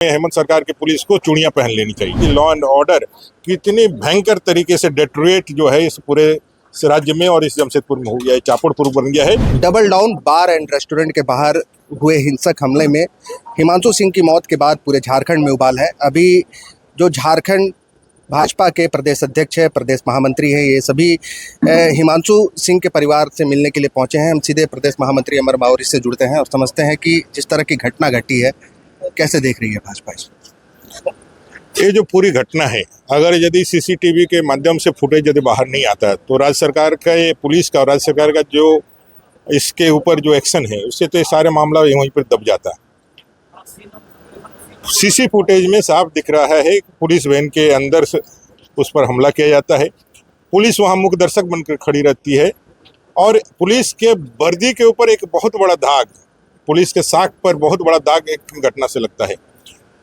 हेमंत सरकार की पुलिस को चूड़ियां पहन लेनी चाहिए। लॉ एंड ऑर्डर कितनी भयंकर तरीके से डेटोरेट जो है इस पूरे राज्य में और इस जमशेदपुर में हो गया है, चापुड़पुर बन गया है। Double down bar and restaurant के बाहर हुए हिंसक हमले में हिमांशु सिंह की मौत के बाद पूरे झारखंड में उबाल है। अभी जो झारखंड भाजपा के प्रदेश अध्यक्ष है, प्रदेश महामंत्री है, ये सभी हिमांशु सिंह के परिवार से मिलने के लिए पहुंचे हैं। हम सीधे प्रदेश महामंत्री अमर मावरी से जुड़ते हैं और समझते हैं कि जिस तरह की घटना घटी है कैसे देख रही है भाजपा इसको। ये जो पूरी घटना है, अगर यदि सीसीटीवी के माध्यम से फुटेज यदि बाहर नहीं आता है तो राज्य सरकार का, ये पुलिस का और राज्य सरकार का जो इसके ऊपर जो एक्शन है उससे तो ये सारे मामला वहीं पर दब जाता है। सीसी फुटेज में साफ दिख रहा है पुलिस वैन के अंदर से उस पर हमला किया जाता है। पुलिस वहां मुख्य दर्शक बनकर खड़ी रहती है और पुलिस के वर्दी के ऊपर एक बहुत बड़ा दाग, पुलिस के साख पर बहुत बड़ा दाग एक घटना से लगता है।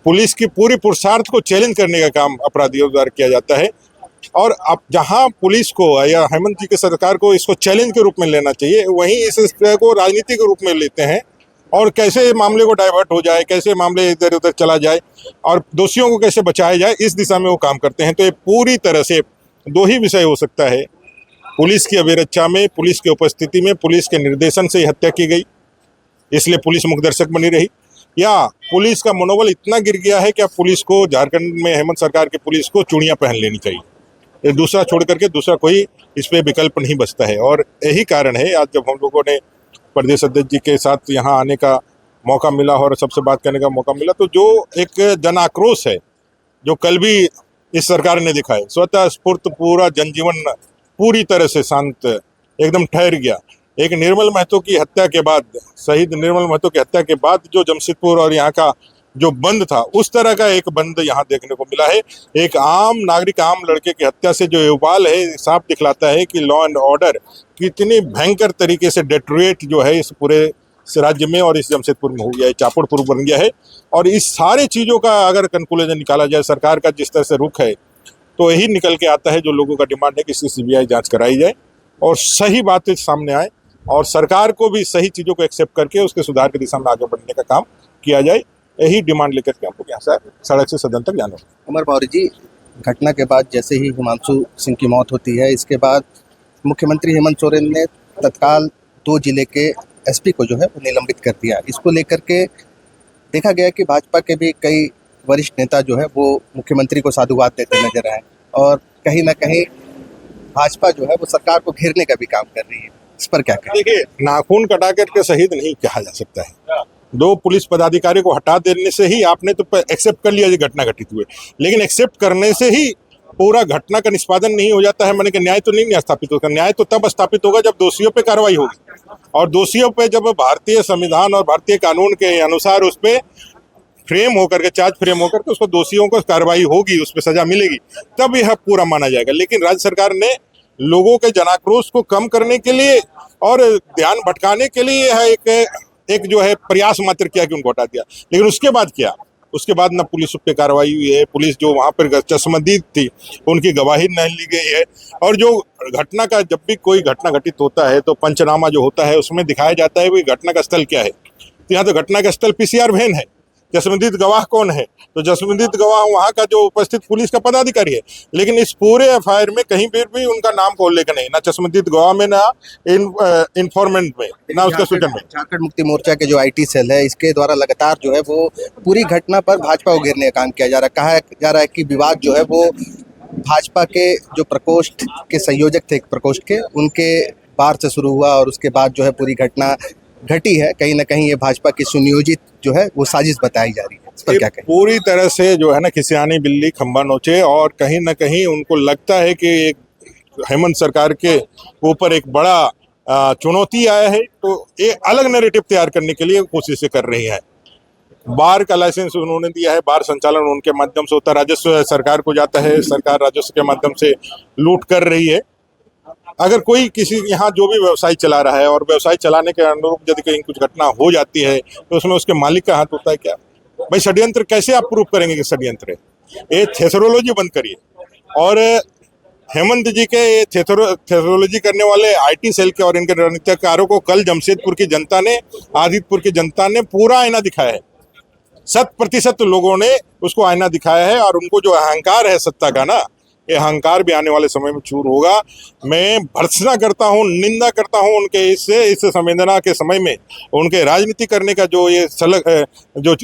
पुलिस की पूरी पुरुषार्थ को चैलेंज करने का काम अपराधियों द्वारा किया जाता है और अब जहां पुलिस को या हेमंत जी की सरकार को इसको चैलेंज के रूप में लेना चाहिए, वहीं इस को राजनीति के रूप में लेते हैं और कैसे मामले को डाइवर्ट हो जाए, कैसे मामले इधर उधर चला जाए और दोषियों को कैसे बचाया जाए, इस दिशा में वो काम करते हैं। तो ये पूरी तरह से दो ही विषय हो सकता है, पुलिस की अभिरक्षा में, पुलिस की उपस्थिति में, पुलिस के निर्देशन से हत्या की गई इसलिए पुलिस मुख्य दर्शक बनी रही, या पुलिस का मनोबल इतना गिर गया है कि अब पुलिस को, झारखंड में हेमंत सरकार की पुलिस को चूड़ियां पहन लेनी चाहिए। ये दूसरा छोड़ करके दूसरा कोई इस पे विकल्प नहीं बचता है। और यही कारण है आज जब हम लोगों ने प्रदेश अध्यक्ष जी के साथ यहाँ आने का मौका मिला और सबसे बात करने का मौका मिला, तो जो एक जन आक्रोश है जो कल भी इस सरकार ने दिखाया, स्वतः स्फूर्त पूरा जनजीवन पूरी तरह से शांत एकदम ठहर गया। एक निर्मल महतो की हत्या के बाद, शहीद निर्मल महतो की हत्या के बाद जो जमशेदपुर और यहाँ का जो बंद था, उस तरह का एक बंद यहाँ देखने को मिला है। एक आम नागरिक, आम लड़के की हत्या से जो उबाल है, साफ दिखलाता है कि लॉ एंड ऑर्डर कितनी भयंकर तरीके से डेटोरेट जो है इस पूरे राज्य में और इस जमशेदपुर में हो गया है, चापुड़पुर बन गया है। और इस सारे चीज़ों का अगर कंक्लूजन निकाला जाए, सरकार का जिस तरह से रुख है, तो यही निकल के आता है जो लोगों का डिमांड है कि इसकी सीबीआई जाँच कराई जाए और सही बातें सामने आए और सरकार को भी सही चीज़ों को एक्सेप्ट करके उसके सुधार की दिशा में आगे बढ़ने का काम किया जाए। यही डिमांड लेकर के हमको यहाँ से सड़क से सदन तक जाना होगा। अमर मावरी जी, घटना के बाद जैसे ही हिमांशु सिंह की मौत होती है, इसके बाद मुख्यमंत्री हेमंत सोरेन ने तत्काल 2 जिले के एसपी को जो है वो निलंबित कर दिया। इसको लेकर के देखा गया कि भाजपा के भी कई वरिष्ठ नेता जो है वो मुख्यमंत्री को साधुवाद देते नजर आए और कहीं ना कहीं भाजपा जो है वो सरकार को घेरने का भी काम कर रही है। इस पर क्या कहें? देखिए, नाखून कटा करके शहीद नहीं कहा जा सकता है। 2 पुलिस पदाधिकारी को हटा देने से ही आपने तो एक्सेप्ट कर लिया ये घटना घटित हुई, लेकिन एक्सेप्ट करने से ही पूरा घटना का निष्पादन नहीं हो जाता है। मैंने कहा न्याय तो नहीं स्थापित होगा। न्याय तो तब स्थापित होगा जब दोषियों पे कार्रवाई होगी और दोषियों पे जब भारतीय संविधान और भारतीय कानून के अनुसार उस पे फ्रेम होकर के, चार्ज फ्रेम होकर के उसको दोषियों को कार्रवाई होगी, उस पर सजा मिलेगी, तब यह पूरा माना जाएगा। लेकिन राज्य सरकार ने लोगों के जनाक्रोश को कम करने के लिए और ध्यान भटकाने के लिए यह एक जो है प्रयास मात्र किया कि उनको हटा दिया, लेकिन उसके बाद क्या, उसके बाद न पुलिस पे कार्रवाई हुई है। पुलिस जो वहाँ पर चश्मदीद थी उनकी गवाही नहीं ली गई है। और जो घटना का, जब भी कोई घटना घटित होता है तो पंचनामा जो होता है उसमें दिखाया जाता है कि घटना का स्थल क्या है। तो यहाँ तो घटना का स्थल पीसीआर वैन है, चश्मदीद गवाह कौन है, तो चश्मदीद गवाह वहाँ का जो उपस्थित पुलिस का पदाधिकारी है। लेकिन इस पूरे एफआईआर में कहीं पर भी उनका नाम का उल्लेख नहीं, ना चश्मदीद गवाह में, ना इन्फॉर्मेंट में, ना उसके सूचन में। झारखंड मुक्ति मोर्चा के जो आईटी सेल है, इसके द्वारा लगातार जो है वो पूरी घटना पर भाजपा को घेरने का काम किया जा रहा है। कहा जा रहा है कि विवाद जो है वो भाजपा के जो प्रकोष्ठ के संयोजक थे, प्रकोष्ठ के, उनके बार से शुरू हुआ और उसके बाद जो है पूरी घटना घटी है। कहीं ना कहीं ये भाजपा की सुनियोजित जो है वो साजिश बताई जा रही है। इस पर क्या कहें? पूरी तरह से जो है ना, खिसियानी बिल्ली खंबा नोचे और कहीं ना कहीं उनको लगता है कि एक हेमंत सरकार के ऊपर एक बड़ा चुनौती आया है, तो एक अलग नैरेटिव तैयार करने के लिए कोशिशें कर रही है। बार का लाइसेंस उन्होंने दिया है, बार संचालन उनके माध्यम से होता है, राजस्व सरकार को जाता है, सरकार राजस्व के माध्यम से लूट कर रही है। अगर कोई किसी यहाँ जो भी व्यवसाय चला रहा है और व्यवसाय चलाने के अनुरूप यदि कहीं कुछ घटना हो जाती है तो उसमें उसके मालिक का हाथ होता है क्या? भाई षड्यंत्र कैसे आप प्रूव करेंगे कि षड्यंत्र है? ये थेसरोलॉजी बंद करिए। और हेमंत जी के थेसरोलॉजी करने वाले आईटी सेल के और इनके रणनीतिकारों को कल जमशेदपुर की जनता ने, आदितपुर की जनता ने पूरा आईना दिखाया है। 100% लोगों ने उसको आईना दिखाया है। और उनको जो अहंकार है सत्ता का ना, ये अहंकार भी आने वाले समय में चूर होगा। मैं भर्त्सना करता हूँ, निंदा करता हूँ उनके इस संवेदना के समय में उनके राजनीति करने का जो ये जो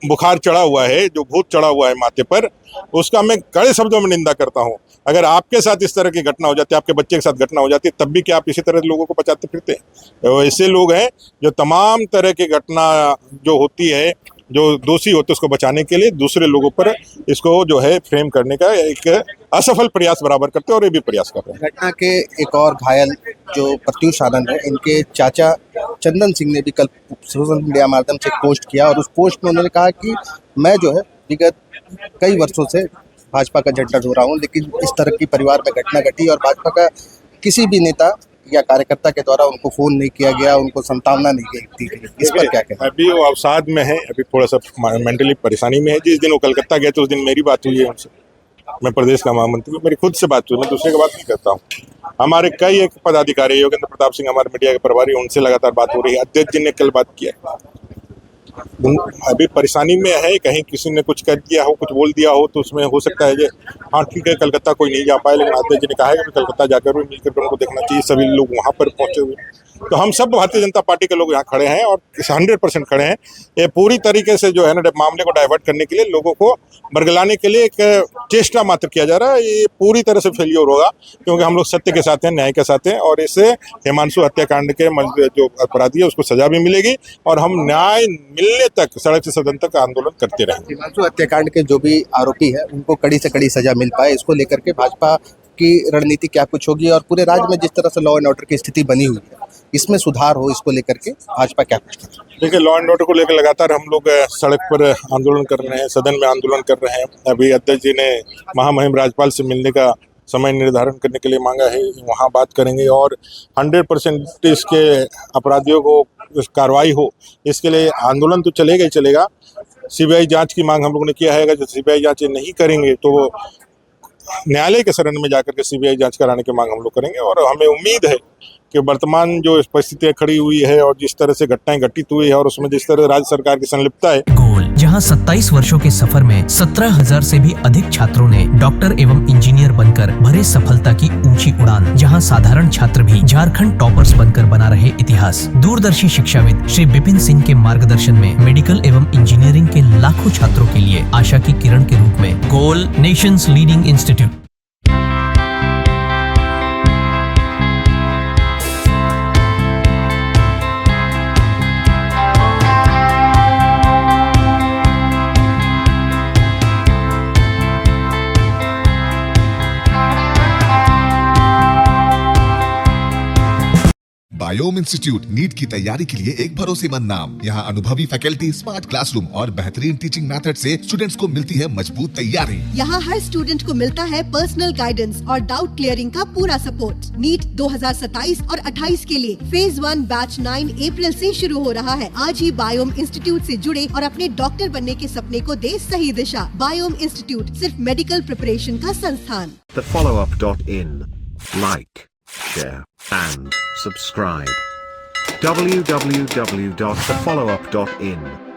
बुखार चढ़ा हुआ है, जो भूत चढ़ा हुआ है माथे पर, उसका मैं कड़े शब्दों में निंदा करता हूँ। अगर आपके साथ इस तरह की घटना हो जाती, आपके बच्चे के साथ घटना हो जाती, तब भी क्या आप इसी तरह लोगों को बचाते फिरते हैं? तो ऐसे लोग हैं जो तमाम तरह की घटना जो होती है, जो दोषी होते हैं, उसको बचाने के लिए दूसरे लोगों पर इसको जो है फ्रेम करने का एक असफल प्रयास बराबर करते हैं, और ये भी प्रयास कर रहे हैं। घटना के एक और घायल जो प्रत्युष आनंद है, इनके चाचा चंदन सिंह ने भी कल सोशल मीडिया माध्यम से पोस्ट किया, और उस पोस्ट में उन्होंने कहा कि मैं जो है विगत कई वर्षों से भाजपा का झंडा ढो रहा हूँ, लेकिन इस तरह की परिवार में घटना घटी और भाजपा का किसी भी नेता या कार्यकर्ता के द्वारा उनको फोन नहीं किया गया, उनको संतावना नहीं दी गई। इस पर क्या कहना? अभी वो अवसाद में है, अभी थोड़ा सा मेंटली परेशानी में है। जिस दिन वो कलकत्ता गए थे उस दिन मेरी बात हुई है उनसे। मैं प्रदेश का महामंत्री हूँ, मेरी खुद से बात हुई, मैं दूसरे की बात नहीं करता हूँ। हमारे कई एक पदाधिकारी, योगेंद्र प्रताप सिंह हमारे मीडिया के प्रभारी, उनसे लगातार बात हो रही है। अध्यक्ष जी ने कल बात किया। अभी परेशानी में है, कहीं किसी ने कुछ कर दिया हो, कुछ बोल दिया हो, तो उसमें हो सकता है हाँ ठीक है कलकत्ता कोई नहीं जा पाए, लेकिन अध्यक्ष जी ने कहा है कि कलकत्ता जाकर भी मिलकर उनको देखना चाहिए। सभी लोग वहाँ पर पहुंचे हुए, तो हम सब भारतीय जनता पार्टी के लोग यहाँ खड़े हैं और 100% खड़े हैं। ये पूरी तरीके से जो है ना मामले को डाइवर्ट करने के लिए, लोगों को बरगलाने के लिए एक चेष्टा मात्र किया जा रहा है। ये पूरी तरह से फेलियर होगा, क्योंकि हम लोग सत्य के साथ हैं, न्याय के साथ हैं, और इससे हिमांशु हत्याकांड के जो अपराधी है उसको सजा भी मिलेगी, और हम न्याय मिलने तक सड़क से सदन तक आंदोलन करते रहेंगे। हिमांशु हत्याकांड के जो भी आरोपी है उनको कड़ी से कड़ी सजा मिल पाए, इसको लेकर के भाजपा की रणनीति क्या कुछ होगी, और पूरे राज्य में जिस तरह से लॉ एंड ऑर्डर की स्थिति बनी हुई है इसमें सुधार हो, इसको लेकर के भाजपा क्या कुछ करेगी? देखिए, लॉ एंड ऑर्डर को लेकर लगातार हम लोग सड़क पर आंदोलन कर रहे हैं, सदन में आंदोलन कर रहे हैं। अभी अध्यक्ष जी ने महामहिम राज्यपाल से मिलने का समय निर्धारण करने के लिए मांगा है, वहाँ बात करेंगे, और 100% इसके अपराधियों को कार्रवाई हो, इसके लिए आंदोलन तो चलेगा ही चलेगा। सीबीआई जांच की मांग हम लोगों ने किया है। अगर सीबीआई जांच नहीं करेंगे तो वो न्यायालय के शरण में जाकर के सीबीआई जांच कराने की मांग हम लोग करेंगे। और हमें उम्मीद है कि वर्तमान जो परिस्थितियां खड़ी हुई है और जिस तरह से घटनाएं घटित हुई है और उसमें जिस तरह राज्य सरकार की संलिप्तता है, गोल, जहां 27 वर्षों के सफर में 17,000 से भी अधिक छात्रों ने डॉक्टर एवं इंजीनियर बनकर भरे सफलता की ऊंची उड़ान, जहां साधारण छात्र भी झारखंड टॉपर्स बनकर बना रहे इतिहास। दूरदर्शी शिक्षाविद श्री विपिन सिंह के मार्गदर्शन में मेडिकल एवं इंजीनियरिंग के लाखों छात्रों के लिए आशा की किरण के रूप में गोल, nation's leading institute. Biome institute NEET की तैयारी के लिए एक भरोसेमंद नाम। यहाँ अनुभवी फैकल्टी, स्मार्ट क्लासरूम और बेहतरीन टीचिंग मेथड से स्टूडेंट्स को मिलती है मजबूत तैयारी। यहाँ हर स्टूडेंट को मिलता है पर्सनल गाइडेंस और डाउट क्लियरिंग का पूरा सपोर्ट। नीट 2027 और 28 के लिए फेज 1 बैच 9 अप्रैल से शुरू हो रहा है। आज ही बायोम इंस्टीट्यूट से जुड़े और अपने डॉक्टर बनने के सपने को दे सही दिशा। बायोम इंस्टीट्यूट सिर्फ मेडिकल प्रिपरेशन का संस्थान। thefollowup.in. Like, share and subscribe. www.thefollowup.in